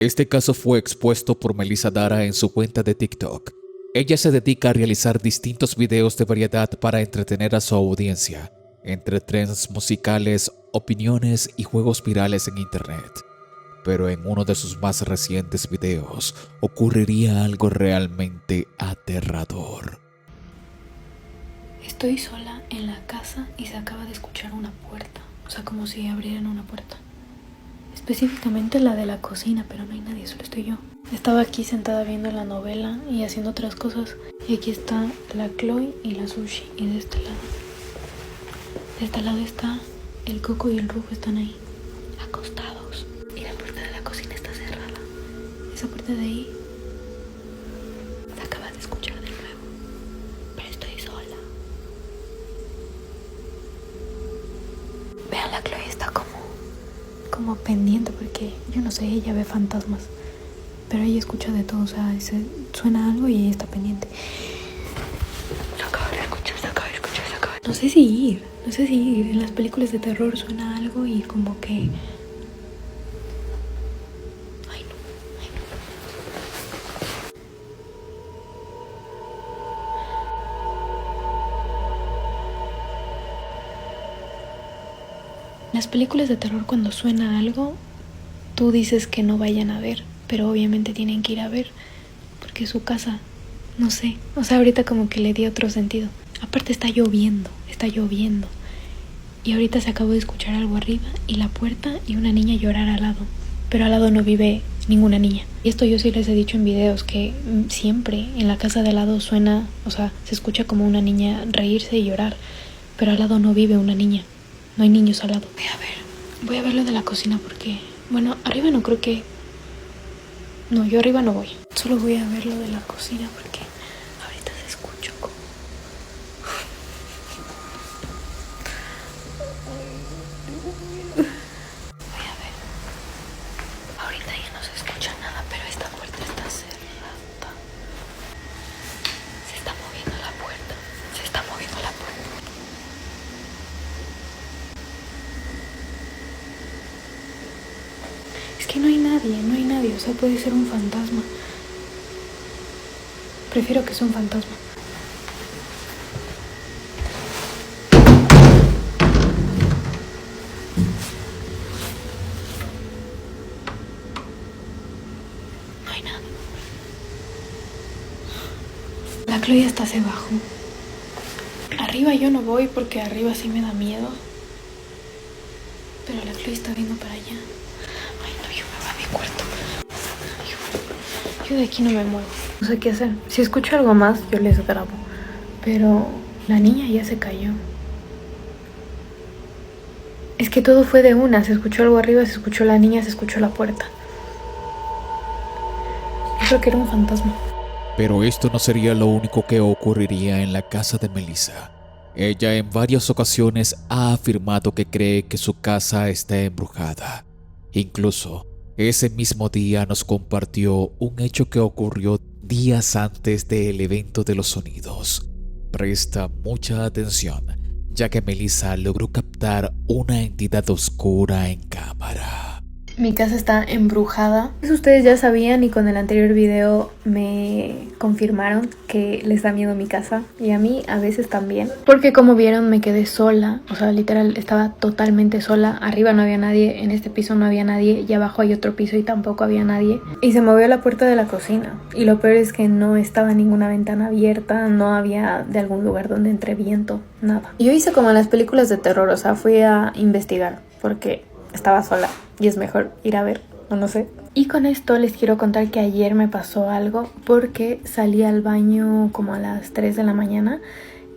Este caso fue expuesto por Melissa Dara en su cuenta de TikTok. Ella se dedica a realizar distintos videos de variedad para entretener a su audiencia, entre trends musicales, opiniones y juegos virales en internet. Pero en uno de sus más recientes videos ocurriría algo realmente aterrador. Estoy sola en la casa y se acaba de escuchar una puerta, o sea, como si abrieran una puerta. Específicamente la de la cocina, pero no hay nadie, solo estoy yo. Estaba aquí sentada viendo la novela y haciendo otras cosas. Y aquí está la Chloe y la Sushi. Y de este lado está el Coco y el Rufo, están ahí, acostados. Y la puerta de la cocina está cerrada. Esa puerta de ahí se acaba de escuchar de nuevo. Pero estoy sola. Vean, la Chloe está como pendiente porque, yo no sé, ella ve fantasmas. Pero ella escucha de todo, o sea, suena algo y ella está pendiente. Se acaba de escuchar. No sé si ir. En las películas de terror suena algo y como que... Ay, no. En las películas de terror, cuando suena algo, tú dices que no vayan a ver, pero obviamente tienen que ir a ver, porque es su casa. No sé, o sea, ahorita como que le di otro sentido. Aparte está lloviendo. Y ahorita se acabó de escuchar algo arriba y la puerta y una niña llorar al lado. Pero al lado no vive ninguna niña. Y esto yo sí les he dicho en videos, que siempre en la casa de al lado suena, o sea, se escucha como una niña reírse y llorar. Pero al lado no vive una niña. No hay niños al lado. Voy a ver lo de la cocina porque... Bueno, arriba no creo que... No, yo arriba no voy. Solo voy a ver lo de la cocina porque ahorita se escucha como... Voy a ver. Ahorita ya no se escucha nada, pero esta puerta está cerrada. Se está moviendo la puerta. Es que no hay nadie, o sea, puede ser un fantasma. Prefiero que sea un fantasma. No hay nada. La Chloe hasta se bajó. Arriba yo no voy porque arriba sí me da miedo. Pero la Chloe está viendo para allá. Ay, no, yo me voy a mi cuarto. Yo de aquí no me muevo. No sé qué hacer. Si escucho algo más, yo les grabo. Pero la niña ya se cayó. Es que todo fue de una. Se escuchó algo arriba, se escuchó la niña, se escuchó la puerta. Yo creo que era un fantasma. Pero esto no sería lo único que ocurriría en la casa de Melissa. Ella en varias ocasiones ha afirmado que cree que su casa está embrujada. Incluso, ese mismo día nos compartió un hecho que ocurrió días antes del evento de los sonidos. Presta mucha atención, ya que Melissa logró captar una entidad oscura en cámara. Mi casa está embrujada. Eso ustedes ya sabían y con el anterior video me confirmaron que les da miedo mi casa. Y a mí a veces también. Porque como vieron me quedé sola. O sea, literal estaba totalmente sola. Arriba no había nadie, en este piso no había nadie. Y abajo hay otro piso y tampoco había nadie. Y se movió la puerta de la cocina. Y lo peor es que no estaba ninguna ventana abierta. No había de algún lugar donde entre viento. Nada. Yo hice como en las películas de terror. O sea, fui a investigar. Porque estaba sola y es mejor ir a ver, o no sé. Y con esto les quiero contar que ayer me pasó algo porque salí al baño como a las 3 de la mañana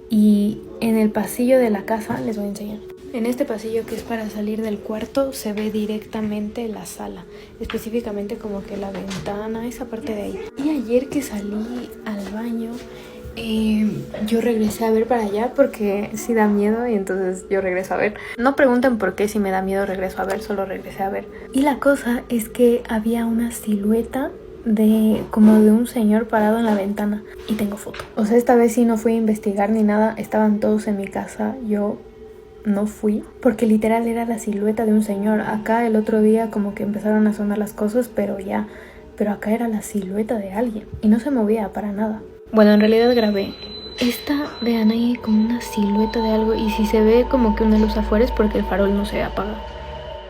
y en el pasillo de la casa, les voy a enseñar. En este pasillo que es para salir del cuarto se ve directamente la sala, específicamente como que la ventana, esa parte de ahí. Y ayer que salí al baño, yo regresé a ver para allá porque sí da miedo y entonces yo regreso a ver. No pregunten por qué, si me da miedo regreso a ver, solo regresé a ver. Y la cosa es que había una silueta como de un señor parado en la ventana y tengo foto. O sea, esta vez sí no fui a investigar ni nada, estaban todos en mi casa, yo no fui, porque literal era la silueta de un señor. Acá el otro día como que empezaron a sonar las cosas, pero acá era la silueta de alguien y no se movía para nada. Bueno, en realidad grabé. Vean ahí como una silueta de algo, y si se ve como que una luz afuera es porque el farol no se apaga.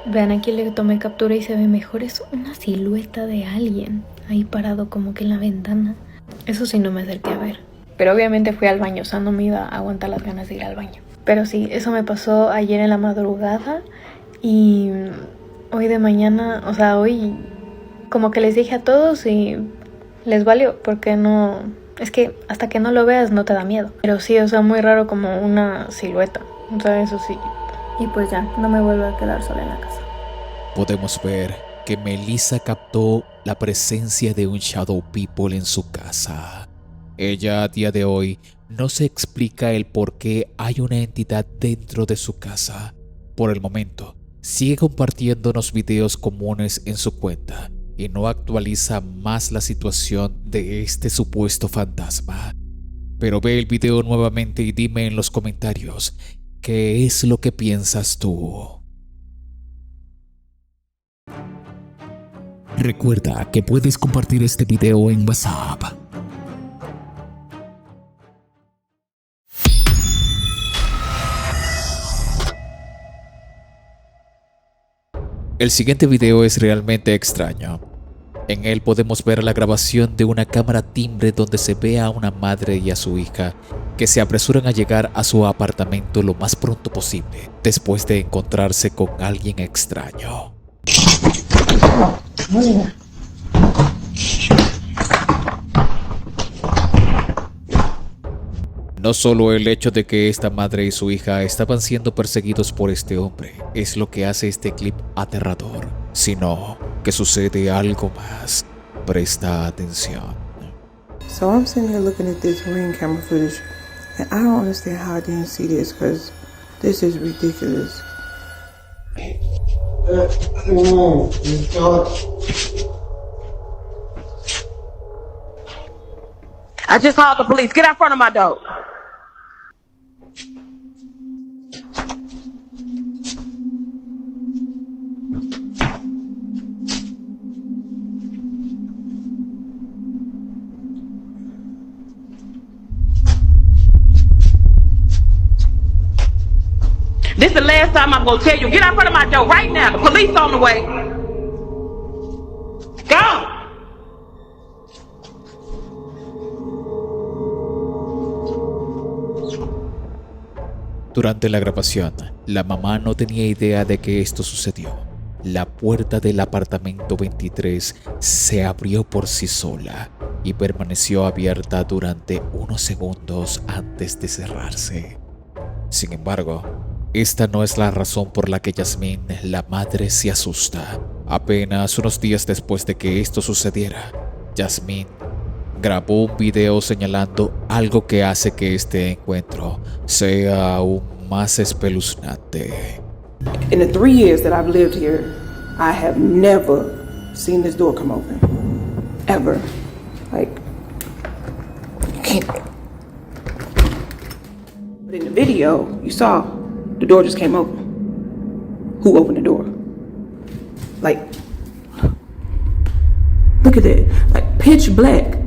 Vean, aquí le tomé captura y se ve mejor, es una silueta de alguien ahí parado como que en la ventana. Eso sí no me acerqué a ver, pero obviamente fui al baño, o sea, no me iba a aguantar las ganas de ir al baño. Pero sí, eso me pasó ayer en la madrugada y hoy de mañana, o sea, hoy como que les dije a todos y les valió, porque no, es que hasta que no lo veas no te da miedo. Pero sí, o sea, muy raro como una silueta, o sea, eso sí. Y pues ya, no me vuelvo a quedar sola en la casa. Podemos ver que Melissa captó la presencia de un Shadow People en su casa. Ella a día de hoy no se explica el por qué hay una entidad dentro de su casa. Por el momento, sigue compartiéndonos videos comunes en su cuenta y no actualiza más la situación de este supuesto fantasma. Pero ve el video nuevamente y dime en los comentarios qué es lo que piensas tú. Recuerda que puedes compartir este video en WhatsApp. El siguiente video es realmente extraño. En él podemos ver la grabación de una cámara timbre donde se ve a una madre y a su hija que se apresuran a llegar a su apartamento lo más pronto posible después de encontrarse con alguien extraño. No solo el hecho de que esta madre y su hija estaban siendo perseguidos por este hombre es lo que hace este clip aterrador, sino que sucede algo más. Presta atención. So I'm sitting here looking at this ring camera footage, and I don't understand how I didn't see this, because this is ridiculous. I just called the police. Get out front of my door. This is the last time I'm gonna tell you. Get out front of my door right now. The police on the way. Go. Durante la grabación, la mamá no tenía idea de que esto sucedió. La puerta del apartamento 23 se abrió por sí sola y permaneció abierta durante unos segundos antes de cerrarse. Sin embargo, esta no es la razón por la que Yasmine, la madre, se asusta. Apenas unos días después de que esto sucediera, Yasmine grabó un video señalando algo que hace que este encuentro sea aún más espeluznante. In the 3 years that I've lived here, I have never seen this door come open. Ever. Like, you can't. But in the video, you saw the door just came open. Who opened the door? Like, look at that. Like, pitch black.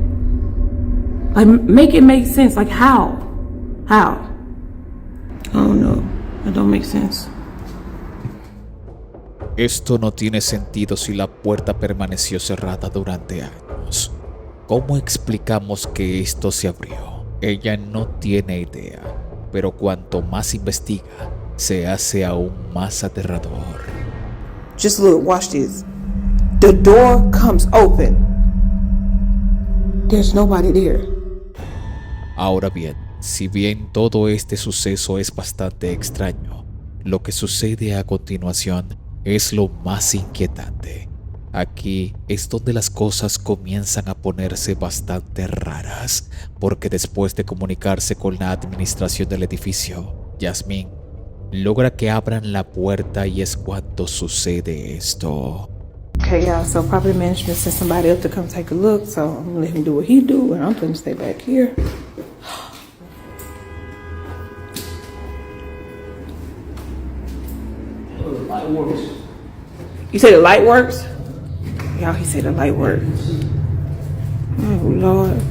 Like, make it make sense. Like, how? How? I don't know. It don't make sense. Esto no tiene sentido si la puerta permaneció cerrada durante años. ¿Cómo explicamos que esto se abrió? Ella no tiene idea, pero cuanto más investiga, se hace aún más aterrador. Just look, watch this. The door comes open. There's nobody there. Ahora bien, si bien todo este suceso es bastante extraño, lo que sucede a continuación es lo más inquietante. Aquí es donde las cosas comienzan a ponerse bastante raras, porque después de comunicarse con la administración del edificio, Yasmine logra que abran la puerta y es cuando sucede esto. Okay, yeah, so property management sent somebody up to come take a look, so I'm gonna let him do what he do, and I'm gonna stay back here. works. You say the light works? Y'all, he said the light works. Oh, Lord.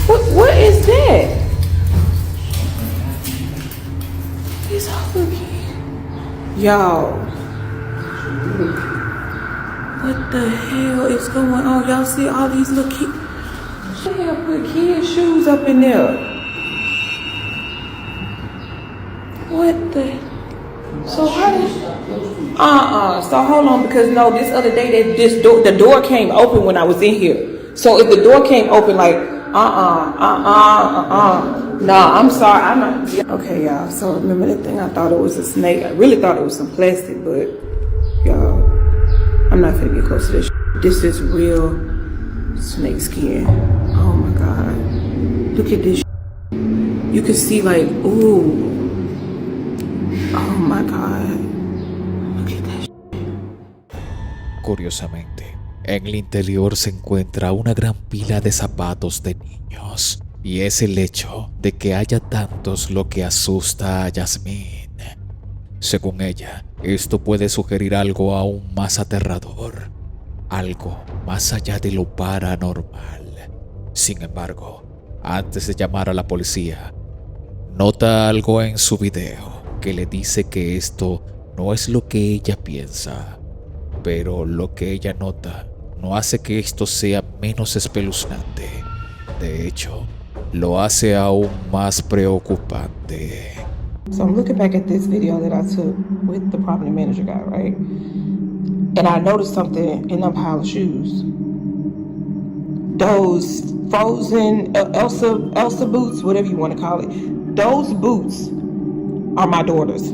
What the what is that? It's hooky. Y'all. What the hell is going on? Y'all see all these little kids? What the hell put kids' shoes up in there? What the? So how did? So hold on, because no, this other day that the door came open when I was in here. So if the door came open, like, Nah, I'm sorry, I'm not. Okay, y'all. So remember that thing? I thought it was a snake. I really thought it was some plastic, but y'all, I'm not finna get close to this. This is real snake skin. Oh my God. Look at this. You can see like, ooh. Oh my God. Look at that. Curiosamente, en el interior se encuentra una gran pila de zapatos de niños. Y es el hecho de que haya tantos lo que asusta a Yasmín. Según ella, esto puede sugerir algo aún más aterrador, algo más allá de lo paranormal. Sin embargo, antes de llamar a la policía, nota algo en su video que le dice que esto no es lo que ella piensa, pero lo que ella nota no hace que esto sea menos espeluznante. De hecho, lo hace aún más preocupante. So I'm looking back at this video that I took with the property manager guy, right? And I noticed something in them pile of shoes. Those frozen Elsa boots, whatever you want to call it, those boots are my daughter's.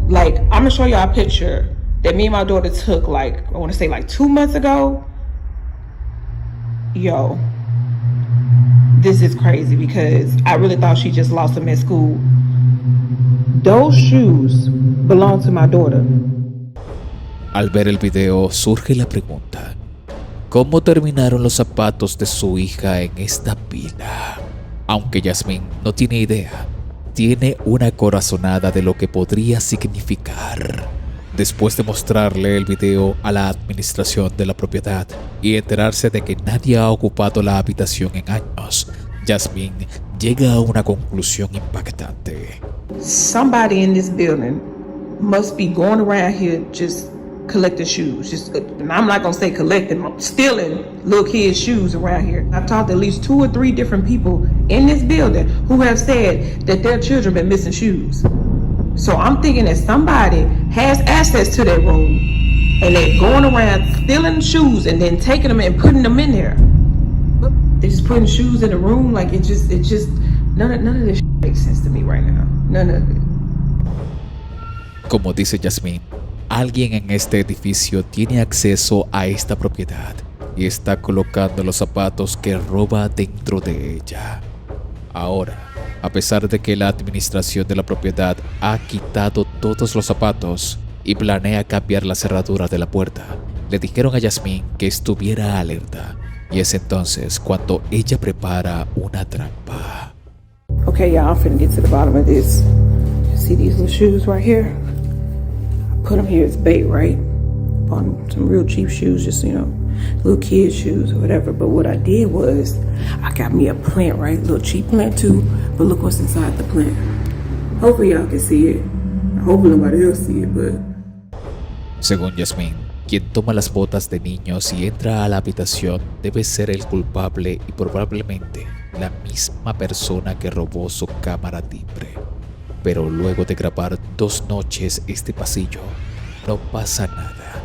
Like, I'm gonna show y'all a picture that me and my daughter took, like, I want to say like 2 months ago. Yo, this is crazy because I really thought she just lost them at school. Those shoes belong to my daughter. Al ver el video surge la pregunta: ¿cómo terminaron los zapatos de su hija en esta pila? Aunque Yasmín no tiene idea, tiene una corazonada de lo que podría significar. Después de mostrarle el video a la administración de la propiedad y enterarse de que nadie ha ocupado la habitación en años, Yasmín llega a una conclusión impactante. Somebody in this building must be going around here just collecting shoes. And I'm not gonna say collecting, stealing little kids' shoes around here. I've talked to at least 2 or 3 different people in this building who have said that their children been missing shoes. So I'm thinking that somebody has access to that room and they're going around stealing shoes and then taking them and putting them in there. They're just putting shoes in the room. Like it just none of this makes sense to me right now. None of it. Como dice Yasmín, alguien en este edificio tiene acceso a esta propiedad y está colocando los zapatos que roba dentro de ella. Ahora, a pesar de que la administración de la propiedad ha quitado todos los zapatos y planea cambiar la cerradura de la puerta, le dijeron a Yasmín que estuviera alerta, y es entonces cuando ella prepara una trampa. Okay, y'all, I'm finna get to the bottom of this. You see these little shoes right here? I put them here as bait, right? Bought some real cheap shoes, just, you know, little kid shoes or whatever. But what I did was I got me a plant, right? Little cheap plant too, but look what's inside the plant. Hopefully y'all can see it. Hopefully nobody else see it, but... Según Yasmín, quien toma las botas de niños y entra a la habitación debe ser el culpable y probablemente la misma persona que robó su cámara timbre. Pero luego de grabar 2 noches este pasillo, no pasa nada.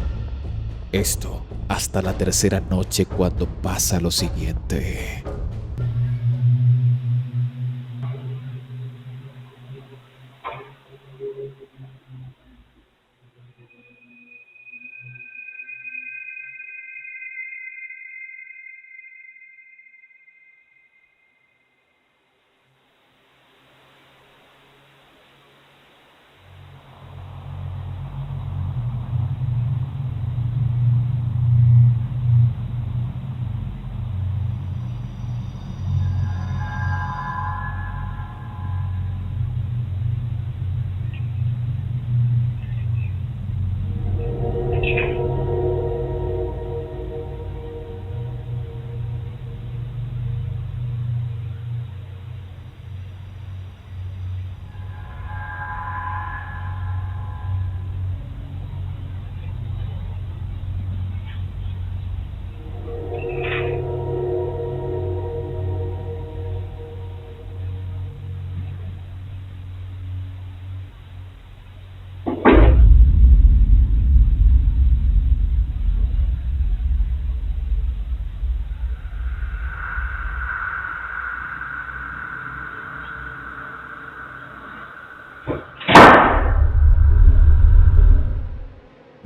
Esto hasta la tercera noche, cuando pasa lo siguiente.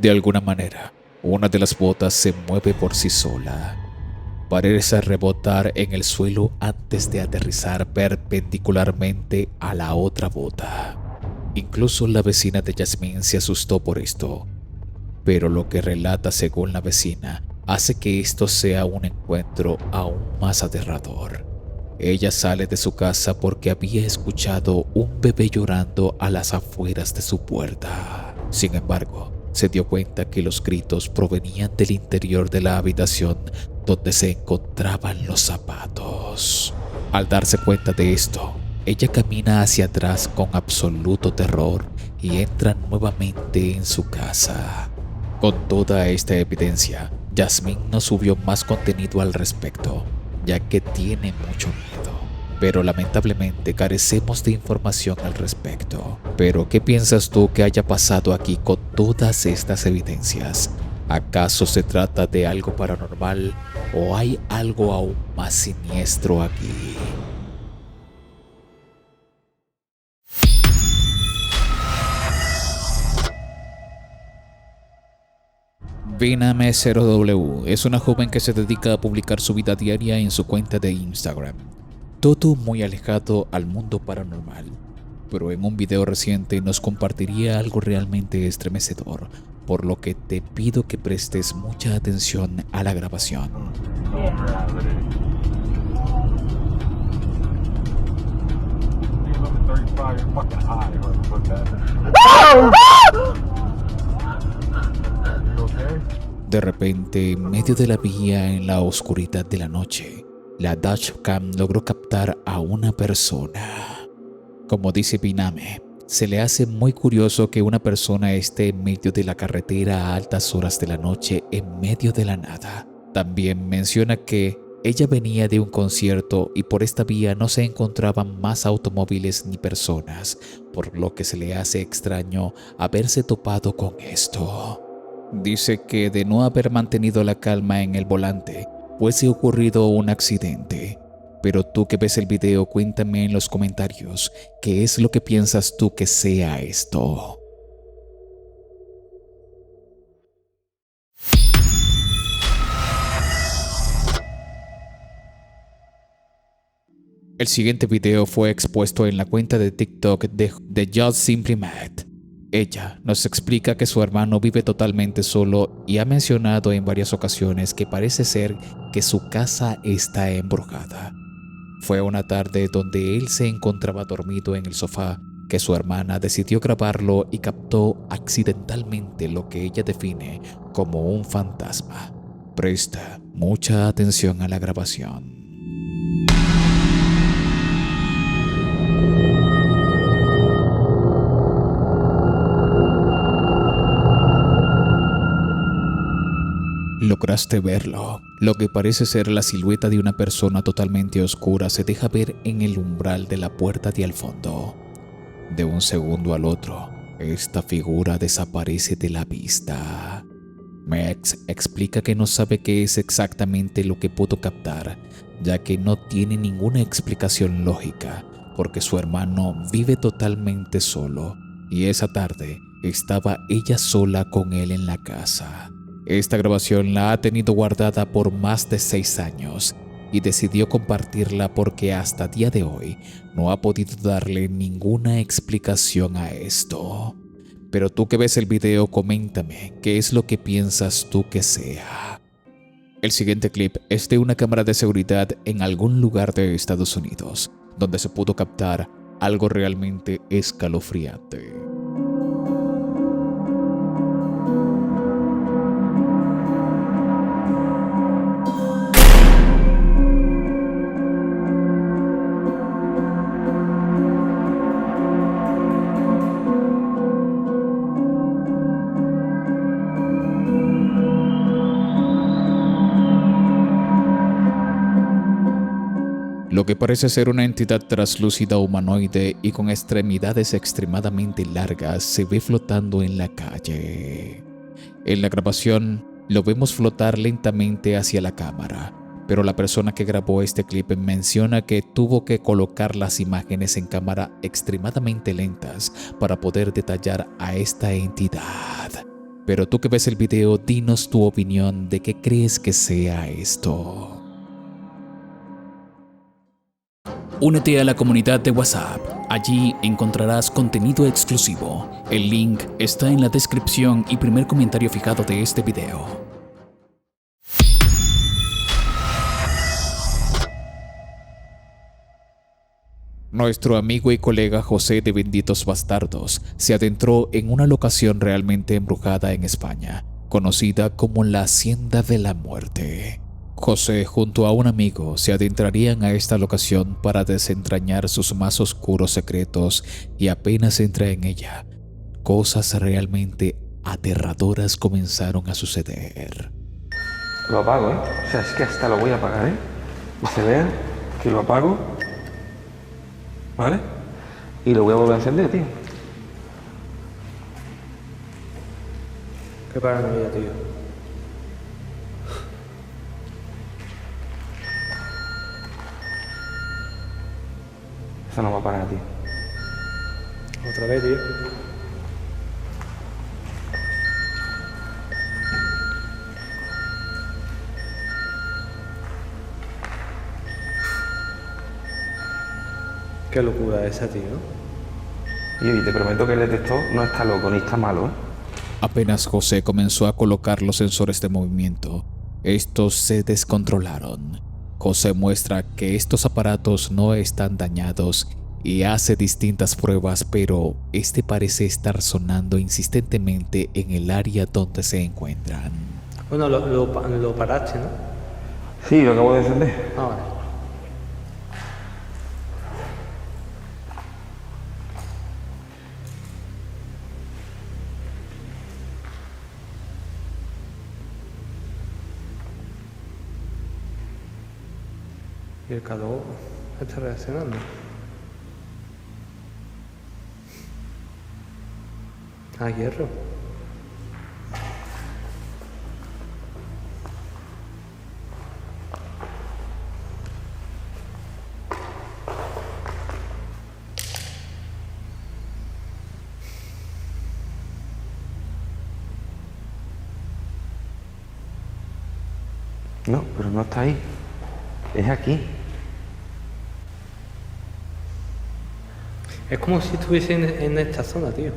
De alguna manera, una de las botas se mueve por sí sola. Parece rebotar en el suelo antes de aterrizar perpendicularmente a la otra bota. Incluso la vecina de Yasmín se asustó por esto, pero lo que relata según la vecina hace que esto sea un encuentro aún más aterrador. Ella sale de su casa porque había escuchado un bebé llorando a las afueras de su puerta. Sin embargo, se dio cuenta que los gritos provenían del interior de la habitación donde se encontraban los zapatos. Al darse cuenta de esto, ella camina hacia atrás con absoluto terror y entra nuevamente en su casa. Con toda esta evidencia, Yasmín no subió más contenido al respecto, ya que tiene mucho miedo. Pero lamentablemente carecemos de información al respecto. Pero ¿qué piensas tú que haya pasado aquí con todas estas evidencias? ¿Acaso se trata de algo paranormal o hay algo aún más siniestro aquí? Viname 0W es una joven que se dedica a publicar su vida diaria en su cuenta de Instagram. Todo muy alejado al mundo paranormal, pero en un video reciente nos compartiría algo realmente estremecedor, por lo que te pido que prestes mucha atención a la grabación. De repente, en medio de la vía en la oscuridad de la noche, la dashcam logró captar a una persona. Como dice Viname, se le hace muy curioso que una persona esté en medio de la carretera a altas horas de la noche en medio de la nada. También menciona que ella venía de un concierto y por esta vía no se encontraban más automóviles ni personas, por lo que se le hace extraño haberse topado con esto. Dice que de no haber mantenido la calma en el volante, hubiese ocurrido un accidente. Pero tú que ves el video, cuéntame en los comentarios qué es lo que piensas tú que sea esto. El siguiente video fue expuesto en la cuenta de TikTok de Just Simply Mad. Ella nos explica que su hermano vive totalmente solo y ha mencionado en varias ocasiones que parece ser que su casa está embrujada. Fue una tarde donde él se encontraba dormido en el sofá que su hermana decidió grabarlo y captó accidentalmente lo que ella define como un fantasma. Presta mucha atención a la grabación. Lograste verlo. Lo que parece ser la silueta de una persona totalmente oscura se deja ver en el umbral de la puerta de al fondo. De un segundo al otro, esta figura desaparece de la vista. Mex explica que no sabe qué es exactamente lo que pudo captar, ya que no tiene ninguna explicación lógica, porque su hermano vive totalmente solo, y esa tarde estaba ella sola con él en la casa. Esta grabación la ha tenido guardada por más de 6 años y decidió compartirla porque hasta día de hoy no ha podido darle ninguna explicación a esto. Pero tú que ves el video, coméntame qué es lo que piensas tú que sea. El siguiente clip es de una cámara de seguridad en algún lugar de Estados Unidos, donde se pudo captar algo realmente escalofriante. Lo que parece ser una entidad translúcida humanoide y con extremidades extremadamente largas se ve flotando en la calle. En la grabación lo vemos flotar lentamente hacia la cámara, pero la persona que grabó este clip menciona que tuvo que colocar las imágenes en cámara extremadamente lentas para poder detallar a esta entidad. Pero tú que ves el video, dinos tu opinión de qué crees que sea esto. Únete a la comunidad de WhatsApp. Allí encontrarás contenido exclusivo. El link está en la descripción y primer comentario fijado de este video. Nuestro amigo y colega José de Benditos Bastardos se adentró en una locación realmente embrujada en España, conocida como la Hacienda de la Muerte. José junto a un amigo se adentrarían a esta locación para desentrañar sus más oscuros secretos y apenas entra en ella, cosas realmente aterradoras comenzaron a suceder. Lo apago, ¿eh? O sea, es que hasta lo voy a apagar, ¿eh? Y se vean que lo apago, ¿vale? Y lo voy a volver a encender, tío. Qué paranoia, tío. Eso no va a parar, tío. Otra vez, tío. Qué locura esa, tío. Y te prometo que el detector no está loco ni está malo, ¿eh? Apenas José comenzó a colocar los sensores de movimiento, estos se descontrolaron. José muestra que estos aparatos no están dañados y hace distintas pruebas, pero este parece estar sonando insistentemente en el área donde se encuentran. Bueno, lo paraste, ¿no? Sí, lo acabo de encender. Ah, vale. Y el calor está reaccionando. Ah, hierro. No, pero no está ahí. Es aquí. Es como si estuviese en esta zona, tío.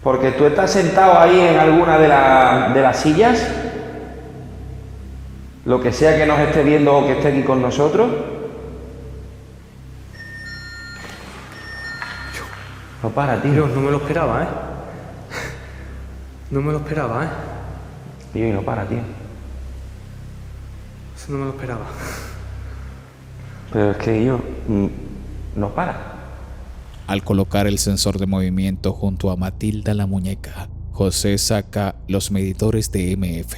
Porque tú estás sentado ahí en alguna de las sillas, lo que sea que nos esté viendo o que esté aquí con nosotros. No para, tío. Dios, no me lo esperaba, ¿eh? No me lo esperaba, ¿eh? Tío, y no para, tío. Eso no me lo esperaba. Pero es que yo no para. Al colocar el sensor de movimiento junto a Matilda la muñeca, José saca los medidores de EMF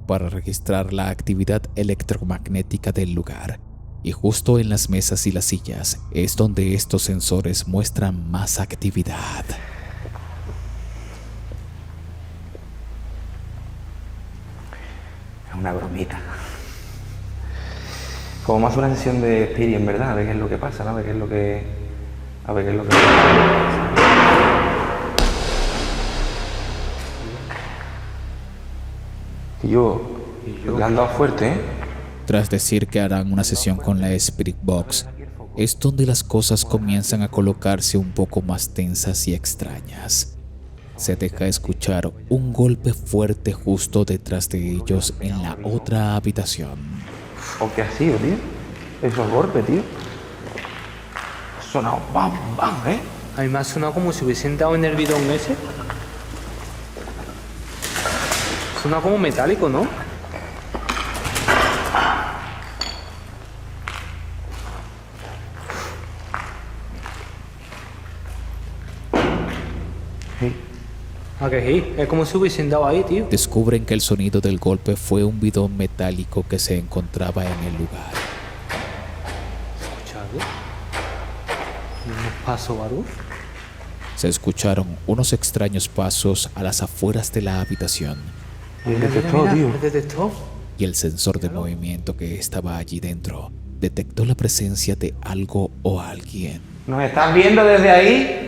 para registrar la actividad electromagnética del lugar. Y justo en las mesas y las sillas es donde estos sensores muestran más actividad. Es una bromita. Como más una sesión de experience, ¿verdad? A ver qué es lo que pasa, ¿no? A ver qué es lo que pasa. Y yo le han dado fuerte, ¿eh? Tras decir que harán una sesión con la Spirit Box, es donde las cosas comienzan a colocarse un poco más tensas y extrañas. Se deja escuchar un golpe fuerte justo detrás de ellos en la otra habitación. ¿O qué ha sido, tío? Esos golpes, tío. Ha sonado bam, bam, ¿eh? A mí me ha sonado como si hubiesen dado en el bidón ese. Suena como metálico, ¿no? Sí. ¿A que sí? Es como si hubiesen dado ahí, tío. Descubren que el sonido del golpe fue un bidón metálico que se encontraba en el lugar. ¿Escuchado? ¿Unos pasos o algo? Se escucharon unos extraños pasos a las afueras de la habitación Y el detector, tío. ¿El detector? y el sensor de movimiento que estaba allí dentro detectó la presencia de algo o alguien. ¿Nos estás viendo desde ahí?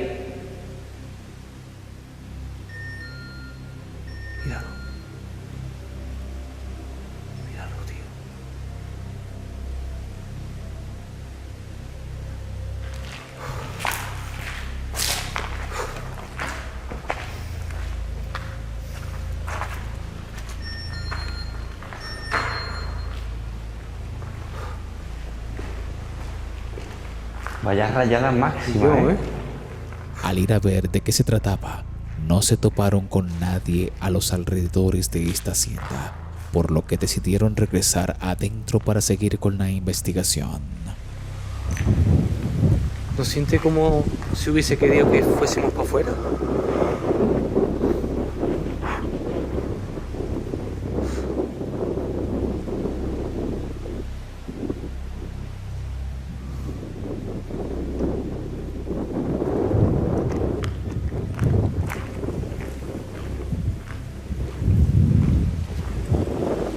Míralo. Míralo, tío. Vaya rayada máxima, ¿eh? Al ir a ver de qué se trataba, no se toparon con nadie a los alrededores de esta hacienda, por lo que decidieron regresar adentro para seguir con la investigación. ¿No siente como si hubiese querido que fuésemos para afuera?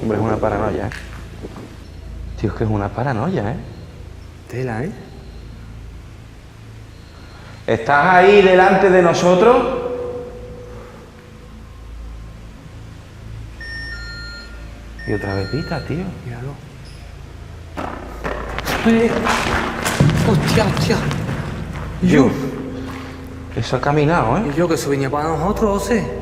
Hombre, es una paranoia, ¿eh? Tío, es que es una paranoia, ¿eh? Tela, ¿eh? ¿Estás ahí delante de nosotros? Y otra vez pita, tío. Míralo. ¡Hostia, hostia! Yo. Eso ha caminado, ¿eh? Y yo que eso venía para nosotros, José.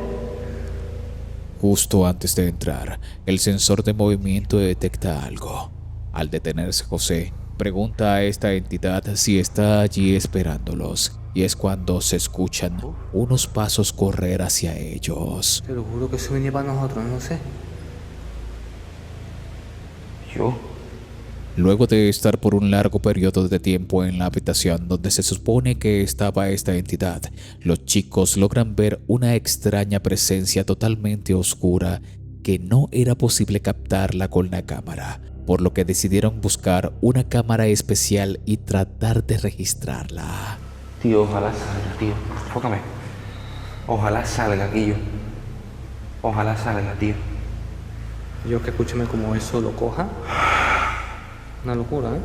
Justo antes de entrar, el sensor de movimiento detecta algo. Al detenerse José, pregunta a esta entidad si está allí esperándolos, y es cuando se escuchan unos pasos correr hacia ellos. Te lo juro que eso venía para nosotros, no sé. Yo. Luego de estar por un largo periodo de tiempo en la habitación donde se supone que estaba esta entidad, los chicos logran ver una extraña presencia totalmente oscura que no era posible captarla con la cámara, por lo que decidieron buscar una cámara especial y tratar de registrarla. Tío, ojalá salga, tío. Enfócame. Ojalá salga, aquí yo. Ojalá salga, tío. Yo que escúchame como eso lo coja. Una locura, ¿eh?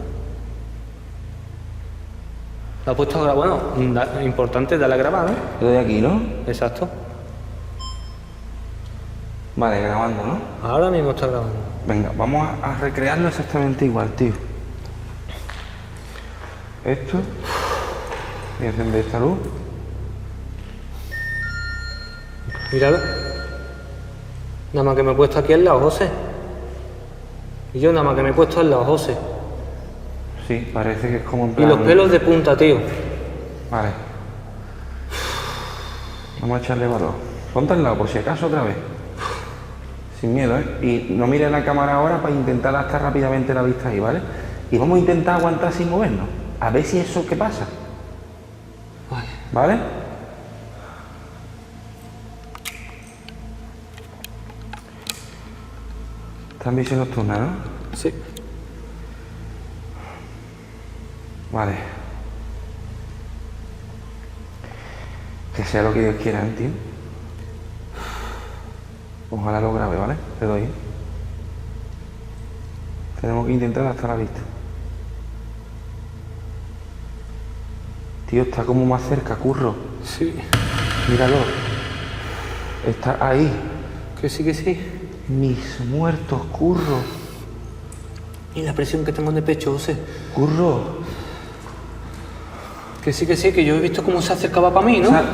La ha puesto a grabar. Bueno, importante, dale a grabar, ¿eh? Le doy aquí, ¿no? Exacto. Vale, grabando, ¿no? Ahora mismo está grabando. Venga, vamos a recrearlo exactamente igual, tío. Esto. Voy a encender esta luz. Míralo. Nada más que me he puesto aquí al lado, José. Y yo nada más que me he puesto al lado, José. Sí, parece que es como en Y plan... los pelos de punta, tío. Vale. Vamos a echarle valor. Ponte al lado, por si acaso, otra vez. Sin miedo, ¿eh? Y no mires la cámara ahora para intentar adaptar rápidamente la vista ahí, ¿vale? Y vamos a intentar aguantar sin movernos. A ver si eso qué pasa. Vale. ¿Vale? Está en visión nocturna, ¿no? Sí. Vale. Que sea lo que Dios quiera, ¿eh, tío? Ojalá lo grabe, ¿vale? Te doy. Tenemos que intentar hasta la vista. Tío, está como más cerca, curro. Sí. Míralo. Está ahí. Que sí, que sí. Mis muertos, curro. Y la presión que tengo en el pecho, José. Curro. Que sí, que yo he visto cómo se acercaba para mí, ¿no? O sea,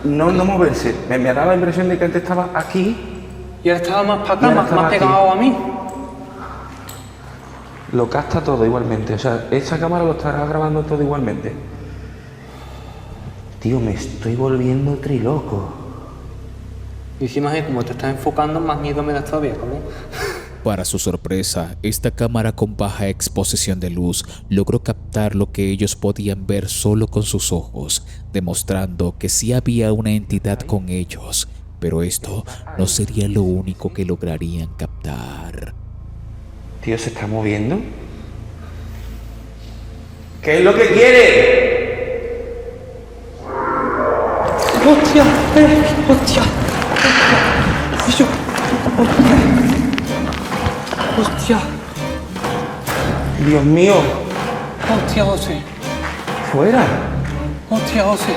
no moverse. Me ha dado la impresión de que antes estaba aquí. Y ahora estaba más para Y acá, ahora más estaba pegado a mí. Lo capta todo igualmente. O sea, esa cámara lo estará grabando todo igualmente. Tío, me estoy volviendo triloco. Y encima, como te estás enfocando, más miedo me das todavía, cabrón. Para su sorpresa, esta cámara con baja exposición de luz logró captar lo que ellos podían ver solo con sus ojos, demostrando que sí había una entidad con ellos, pero esto no sería lo único que lograrían captar. Tío, ¿se está moviendo? ¿Qué es lo que quiere? ¡Hostia! ¡Hostia! ¡Hostia! ¡Hostia! Dios mío. ¡Hostia, José! Fuera. Hostia, José.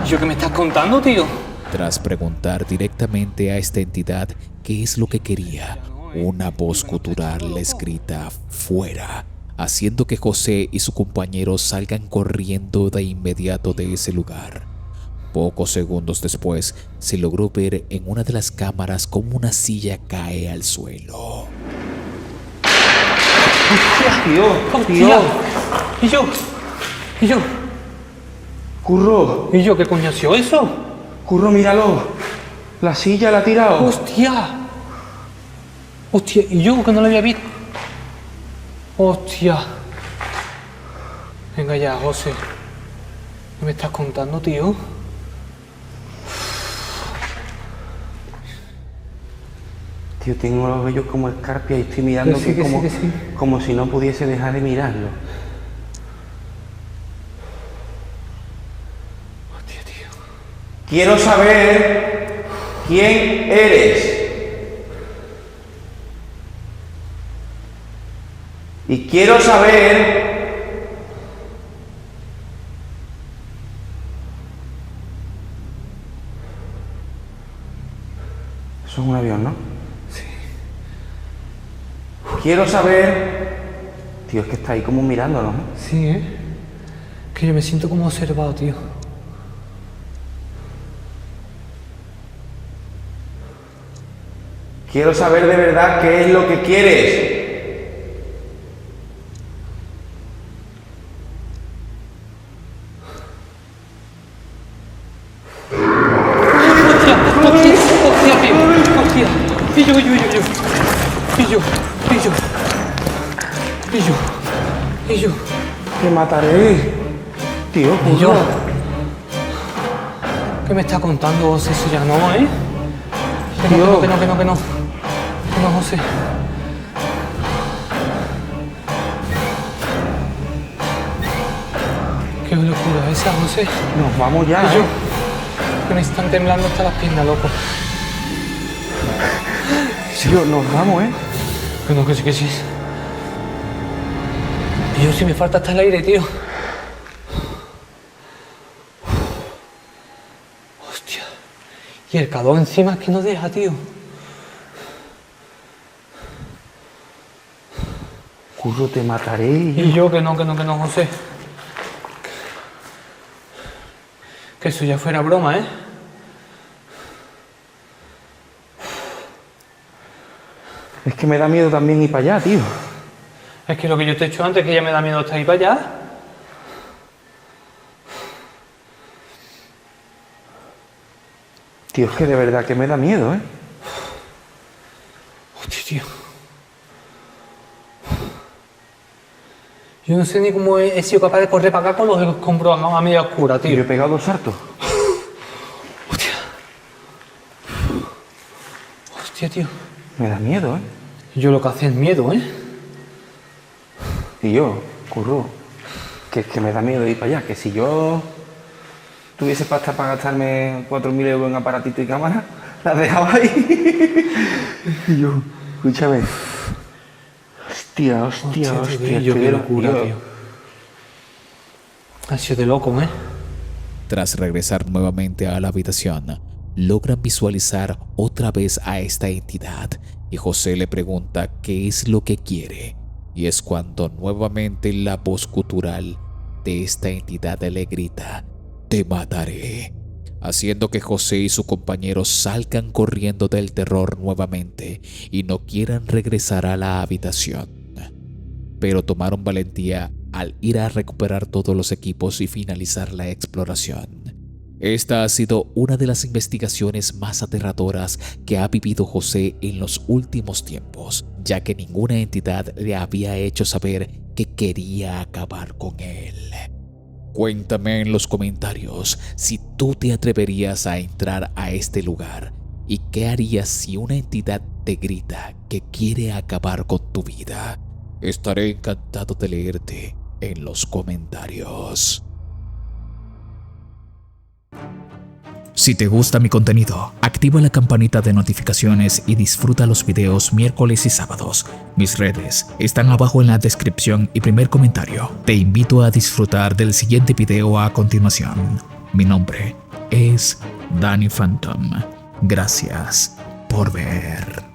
¿Yo qué me estás contando, tío? Tras preguntar directamente a esta entidad qué es lo que quería, una voz gutural les grita fuera, haciendo que José y su compañero salgan corriendo de inmediato de ese lugar. Pocos segundos después, se logró ver en una de las cámaras cómo una silla cae al suelo. Hostia. ¿Y yo? Curro, ¿Y yo qué coño ha sido eso? Curro, míralo. La silla la ha tirado. ¡Hostia! ¡Hostia! ¿Y yo que no lo había visto? ¡Hostia! Venga ya, José. ¿Qué me estás contando, tío? Tío, tengo los vellos como escarpia y estoy mirando Que sí. como si no pudiese dejar de mirarlo. Hostia, tío. Quiero saber quién eres. Y quiero saber eso es un avión, ¿no? Sí. Quiero saber. Tío, es que está ahí como mirándonos, ¿no? Sí, ¿eh? Que yo me siento como observado, tío. Quiero saber de verdad qué es lo que quieres. ¡Hostia, tío! ¡Hostia! Y yo. Te mataré. Tío, ¿Y yo? Curro. ¿Qué me está contando, José? Eso ya no, ¿eh? Que Tío. no. Que no, José. Qué locura esa, José. Nos vamos ya, Y yo, ¿eh? que me están temblando hasta las piernas, loco. Tío, nos vamos, ¿eh? Que sí. Y yo, si me falta hasta el aire, tío. Hostia. Y el calor encima es que no deja, tío. Curro, te mataré. Y yo, que no, José. Que eso ya fuera broma, ¿eh? Es que me da miedo también ir para allá, tío. Es que lo que yo te he hecho antes, que ya me da miedo estar ahí para allá. Tío, es que de verdad que me da miedo, ¿eh? Hostia, tío. Yo no sé ni cómo he sido capaz de correr para acá con los escombros a media oscura, Tío, he tío. pegado 2 saltos. Hostia, tío. Me da miedo, ¿eh? Yo lo que hace es miedo, ¿eh? Y yo, Curro, que es que me da miedo ir para allá. Que si yo tuviese pasta para gastarme 4.000 euros en aparatito y cámara, las dejaba ahí. Y yo, escúchame. Hostia, Tío, estoy qué de locura, tío. tío. Ha sido de loco, ¿eh? Tras regresar nuevamente a la habitación, logran visualizar otra vez a esta entidad y José le pregunta qué es lo que quiere. Y es cuando nuevamente la voz gutural de esta entidad le grita: "Te mataré", haciendo que José y su compañero salgan corriendo del terror nuevamente y no quieran regresar a la habitación. Pero tomaron valentía al ir a recuperar todos los equipos y finalizar la exploración. Esta ha sido una de las investigaciones más aterradoras que ha vivido José en los últimos tiempos, ya que ninguna entidad le había hecho saber que quería acabar con él. Cuéntame en los comentarios si tú te atreverías a entrar a este lugar y qué harías si una entidad te grita que quiere acabar con tu vida. Estaré encantado de leerte en los comentarios. Si te gusta mi contenido, activa la campanita de notificaciones y disfruta los videos miércoles y sábados. Mis redes están abajo en la descripción y primer comentario. Te invito a disfrutar del siguiente video a continuación. Mi nombre es Danny Phantom. Gracias por ver.